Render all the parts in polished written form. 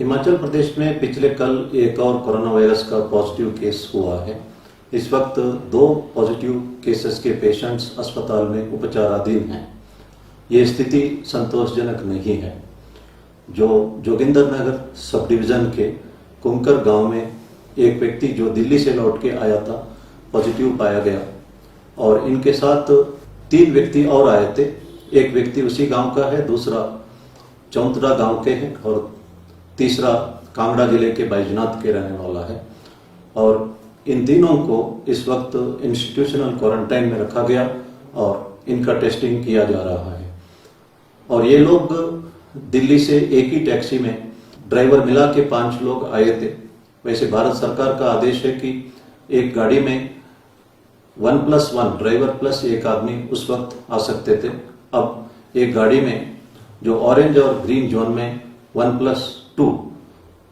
हिमाचल प्रदेश में पिछले कल एक और कोरोना वायरस का पॉजिटिव केस हुआ है। इस वक्त 2 पॉजिटिव केसेस के पेशेंट्स अस्पताल में उपचाराधीन हैं। ये स्थिति संतोषजनक नहीं है। जो जोगिंदर नगर सब डिवीजन के कुमकर गांव में एक व्यक्ति जो दिल्ली से लौट के आया था पॉजिटिव पाया गया और इनके साथ 3 व्यक्ति और आए थे। एक व्यक्ति उसी गांव का है, दूसरा चौंतरा गांव के हैं और तीसरा कांगड़ा जिले के बैजनाथ के रहने वाला है। और इन तीनों को इस वक्त इंस्टीट्यूशनल क्वारंटाइन में रखा गया और इनका टेस्टिंग किया जा रहा है। और ये लोग दिल्ली से एक ही टैक्सी में ड्राइवर मिला के 5 लोग आए थे। वैसे भारत सरकार का आदेश है कि एक गाड़ी में 1+1 ड्राइवर प्लस एक आदमी उस वक्त आ सकते थे। अब एक गाड़ी में जो ऑरेंज और ग्रीन जोन में 1+2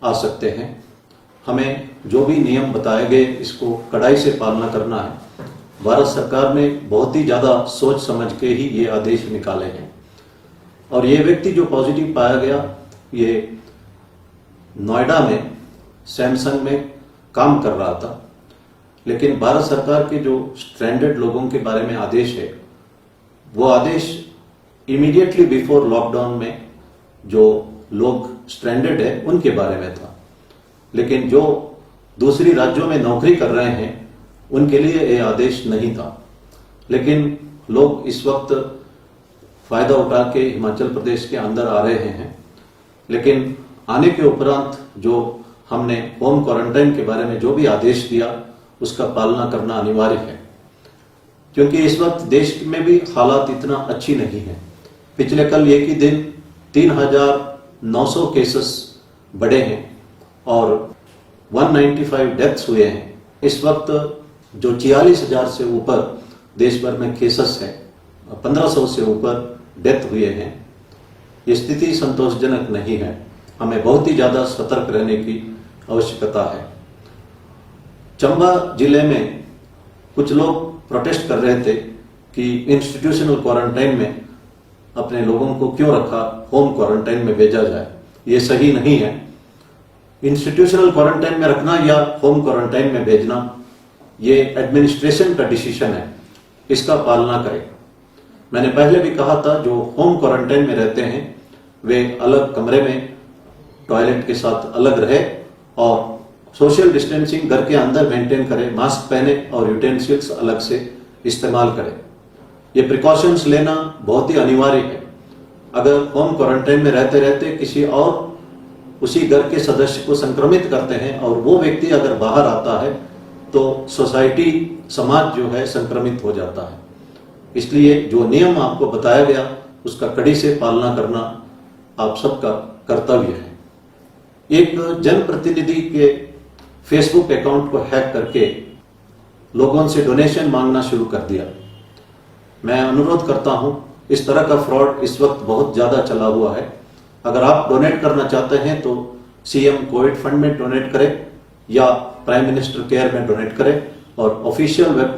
आ सकते हैं। हमें जो भी नियम बताए गए इसको कड़ाई से पालना करना है। भारत सरकार ने बहुत ही ज्यादा सोच समझ के ही ये आदेश निकाले हैं। और ये व्यक्ति जो पॉजिटिव पाया गया ये नोएडा में सैमसंग में काम कर रहा था, लेकिन भारत सरकार के जो स्ट्रैंडेड लोगों के बारे में आदेश है वो आदेश इमीडिएटली बिफोर लॉकडाउन में जो लोग स्ट्रैंडेड है उनके बारे में था, लेकिन जो दूसरी राज्यों में नौकरी कर रहे हैं उनके लिए ये आदेश नहीं था। लेकिन लोग इस वक्त फायदा उठा के हिमाचल प्रदेश के अंदर आ रहे हैं। लेकिन आने के उपरांत जो हमने होम क्वारंटाइन के बारे में जो भी आदेश दिया उसका पालना करना अनिवार्य है, क्योंकि इस वक्त देश में भी हालात इतना अच्छी नहीं है। पिछले कल एक ही दिन 3,900 केसेस बढ़े हैं और 195 डेथ्स हुए हैं। इस वक्त जो 46,000 से ऊपर देश भर में केसेस हैं, 1,500 से ऊपर डेथ हुए हैं। ये स्थिति संतोषजनक नहीं है। हमें बहुत ही ज्यादा सतर्क रहने की आवश्यकता है। चंबा जिले में कुछ लोग प्रोटेस्ट कर रहे थे कि इंस्टीट्यूशनल क्वारंटाइन में अपने लोगों को क्यों रखा, होम क्वारंटाइन में भेजा जाए। ये सही नहीं है। इंस्टीट्यूशनल क्वारंटाइन में रखना या होम क्वारंटाइन में भेजना ये एडमिनिस्ट्रेशन का डिसीजन है, इसका पालना करें। मैंने पहले भी कहा था जो होम क्वारंटाइन में रहते हैं वे अलग कमरे में टॉयलेट के साथ अलग रहे और सोशल डिस्टेंसिंग घर के अंदर मेंटेन करें, मास्क पहने और यूटेंसिल्स अलग से इस्तेमाल करें। ये प्रिकॉशंस लेना बहुत ही अनिवार्य है। अगर होम क्वारंटाइन में रहते रहते किसी और उसी घर के सदस्य को संक्रमित करते हैं और वो व्यक्ति अगर बाहर आता है तो सोसाइटी, समाज जो है संक्रमित हो जाता है। इसलिए जो नियम आपको बताया गया उसका कड़ी से पालना करना आप सबका कर्तव्य है। एक जनप्रतिनिधि के फेसबुक अकाउंट को हैक करके लोगों से डोनेशन मांगना शुरू कर दिया। मैं अनुरोध करता हूं, इस तरह का फ्रॉड इस वक्त बहुत ज्यादा चला हुआ है। अगर आप डोनेट करना चाहते हैं तो सीएम कोविड फंड में डोनेट करें या प्राइम मिनिस्टर केयर में डोनेट करें और ऑफिशियल वेब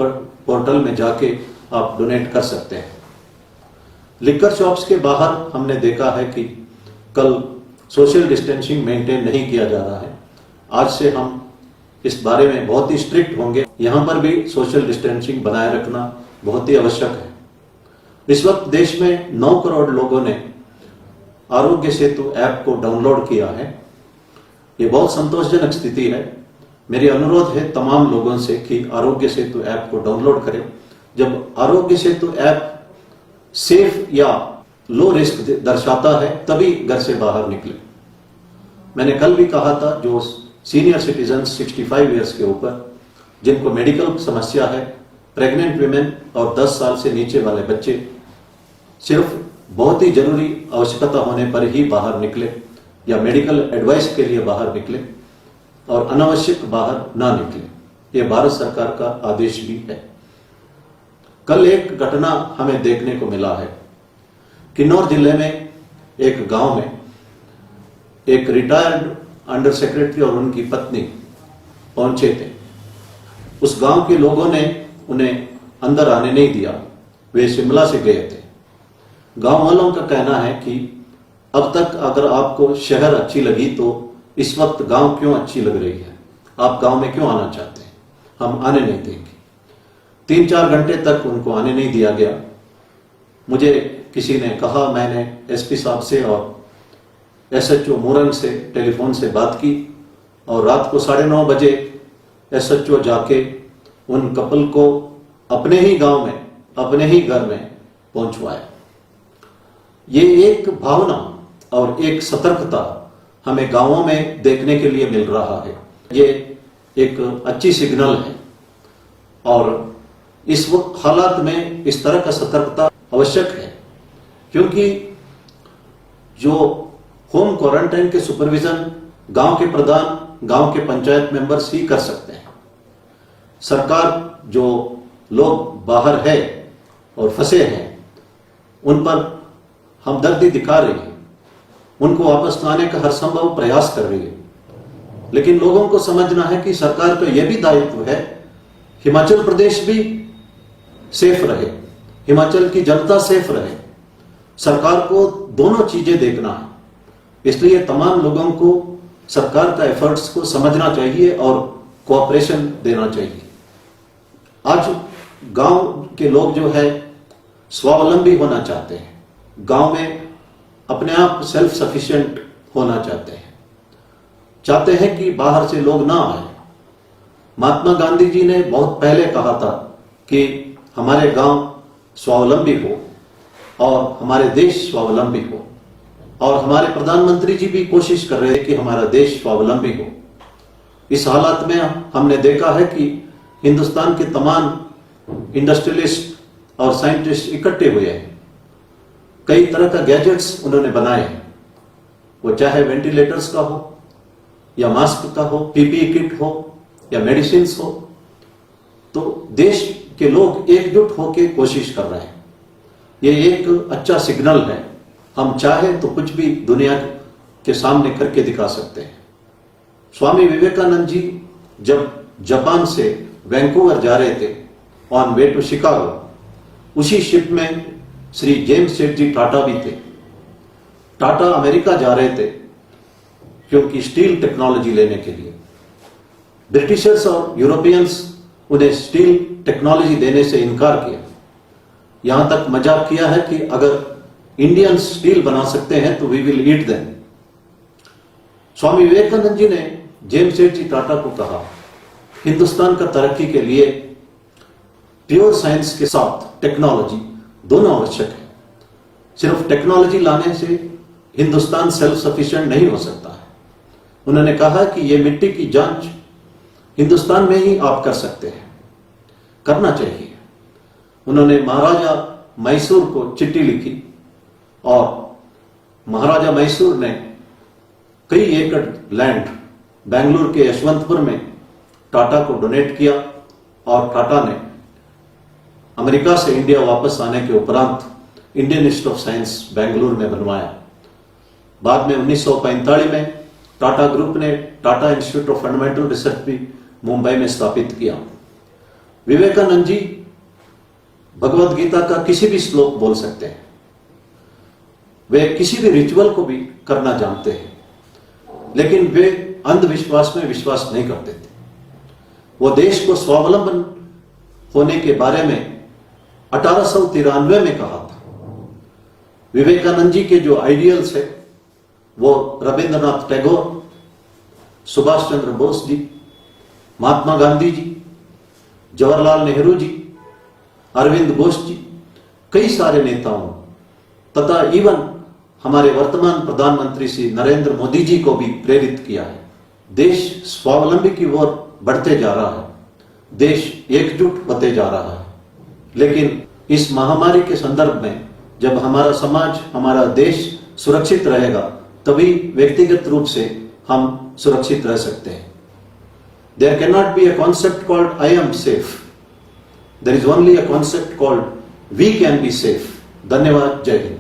पोर्टल में जाके आप डोनेट कर सकते हैं। लिकर शॉप्स के बाहर हमने देखा है कि कल सोशल डिस्टेंसिंग मेंटेन नहीं किया जा रहा है। आज से हम इस बारे में बहुत ही स्ट्रिक्ट होंगे। यहां पर भी सोशल डिस्टेंसिंग बनाए रखना बहुत ही आवश्यक है। इस वक्त देश में 9 करोड़ लोगों ने आरोग्य सेतु ऐप को डाउनलोड किया है। ये बहुत संतोषजनक स्थिति है। मेरी अनुरोध है तमाम लोगों से कि आरोग्य सेतु ऐप को डाउनलोड करें। जब आरोग्य सेतु ऐप सेफ या लो रिस्क दर्शाता है तभी घर से बाहर निकले। मैंने कल भी कहा था जो सीनियर सिटीजन 65 ईयर्स के ऊपर जिनको मेडिकल समस्या है, प्रेग्नेंट विमेन और 10 साल से नीचे वाले बच्चे सिर्फ बहुत ही जरूरी आवश्यकता होने पर ही बाहर निकले या मेडिकल एडवाइस के लिए बाहर निकले और अनावश्यक बाहर ना निकले। ये भारत सरकार का आदेश भी है। कल एक घटना हमें देखने को मिला है। किन्नौर जिले में एक गांव में एक रिटायर्ड अंडर सेक्रेटरी और उनकी पत्नी पहुंचे थे। उस गांव के लोगों ने उन्हें अंदर आने नहीं दिया। वे शिमला से गए थे। गांव वालों का कहना है कि अब तक अगर आपको शहर अच्छी लगी तो इस वक्त गांव क्यों अच्छी लग रही है, आप गांव में क्यों आना चाहते हैं, हम आने नहीं देंगे। 3-4 घंटे तक उनको आने नहीं दिया गया। मुझे किसी ने कहा, मैंने एसपी साहब से और एसएचओ मोरंग से टेलीफोन से बात की और रात को 9:30 बजे एसएचओ जाके उन कपल को अपने ही गांव में, अपने ही घर में पहुंचवाया। ये एक भावना और एक सतर्कता हमें गांवों में देखने के लिए मिल रहा है। ये एक अच्छी सिग्नल है और इस वक्त हालात में इस तरह का सतर्कता आवश्यक है, क्योंकि जो होम क्वारंटाइन के सुपरविजन गांव के प्रधान, गांव के पंचायत मेंबर्स ही कर सकते हैं। सरकार जो लोग बाहर है और फंसे हैं उन पर हमदर्दी दिखा रही है, उनको वापस लाने का हर संभव प्रयास कर रही है, लेकिन लोगों को समझना है कि सरकार का यह भी दायित्व है हिमाचल प्रदेश भी सेफ रहे, हिमाचल की जनता सेफ रहे। सरकार को दोनों चीजें देखना है, इसलिए तमाम लोगों को सरकार का एफर्ट्स को समझना चाहिए और कोऑपरेशन देना चाहिए। आज गांव के लोग जो है स्वावलंबी होना चाहते हैं, गांव में अपने आप सेल्फ सफिशिएंट होना चाहते हैं कि बाहर से लोग ना आए। महात्मा गांधी जी ने बहुत पहले कहा था कि हमारे गांव स्वावलंबी हो और हमारे देश स्वावलंबी हो, और हमारे प्रधानमंत्री जी भी कोशिश कर रहे हैं कि हमारा देश स्वावलंबी हो। इस हालात में हमने देखा है कि हिंदुस्तान के तमाम इंडस्ट्रियलिस्ट और साइंटिस्ट इकट्ठे हुए हैं, कई तरह का गैजेट्स उन्होंने बनाए हैं, वो चाहे वेंटिलेटर्स का हो या मास्क का हो, पीपीई किट हो या मेडिसिन हो, तो देश के लोग एकजुट होकर कोशिश कर रहे हैं। ये एक अच्छा सिग्नल है। हम चाहे तो कुछ भी दुनिया के सामने करके दिखा सकते हैं। स्वामी विवेकानंद जी जब जापान से वैंकूवर जा रहे थे ऑन वे टू शिकागो, उसी शिप में श्री जेम्स सेठ जी टाटा भी थे। टाटा अमेरिका जा रहे थे क्योंकि स्टील टेक्नोलॉजी लेने के लिए। ब्रिटिशर्स और यूरोपियंस उन्हें स्टील टेक्नोलॉजी देने से इनकार किया। यहां तक मजाक किया है कि अगर इंडियंस स्टील बना सकते हैं तो we will eat them. Swami Vivekananda ji ने जेम्स सेठ जी टाटा को कहा, हिंदुस्तान का तरक्की के लिए प्योर साइंस के साथ टेक्नोलॉजी दोनों आवश्यक है। सिर्फ टेक्नोलॉजी लाने से हिंदुस्तान सेल्फ सफिशिएंट नहीं हो सकता है। उन्होंने कहा कि यह मिट्टी की जांच हिंदुस्तान में ही आप कर सकते हैं, करना चाहिए। उन्होंने महाराजा मैसूर को चिट्ठी लिखी और महाराजा मैसूर ने कई एकड़ लैंड बेंगलुरु के यशवंतपुर में टाटा को डोनेट किया और टाटा ने अमेरिका से इंडिया वापस आने के उपरांत Indian institute of science Bengaluru में बनवाया। बाद में 1945 में टाटा ग्रुप ने Tata institute of fundamental research भी मुंबई में स्थापित किया। विवेकानंद जी भगवत गीता का किसी भी श्लोक बोल सकते हैं, वे किसी भी रिचुअल को भी करना जानते हैं, लेकिन वे अंधविश्वास में विश्वास नहीं करते थे। वो देश को स्वावलंबन होने के बारे में 1893 में कहा था। विवेकानंद जी के जो आइडियल्स है वो रविंद्रनाथ टैगोर, सुभाष चंद्र बोस जी, महात्मा गांधी जी, जवाहरलाल नेहरू जी, अरविंद घोष जी, कई सारे नेताओं तथा इवन हमारे वर्तमान प्रधानमंत्री श्री नरेंद्र मोदी जी को भी प्रेरित किया है। देश स्वावलंबी की ओर बढ़ते जा रहा है, देश एकजुट होते जा रहा है, लेकिन इस महामारी के संदर्भ में जब हमारा समाज, हमारा देश सुरक्षित रहेगा तभी व्यक्तिगत रूप से हम सुरक्षित रह सकते हैं। There cannot be a concept called I am safe. There is only a concept called we can be safe. धन्यवाद, जय हिंद।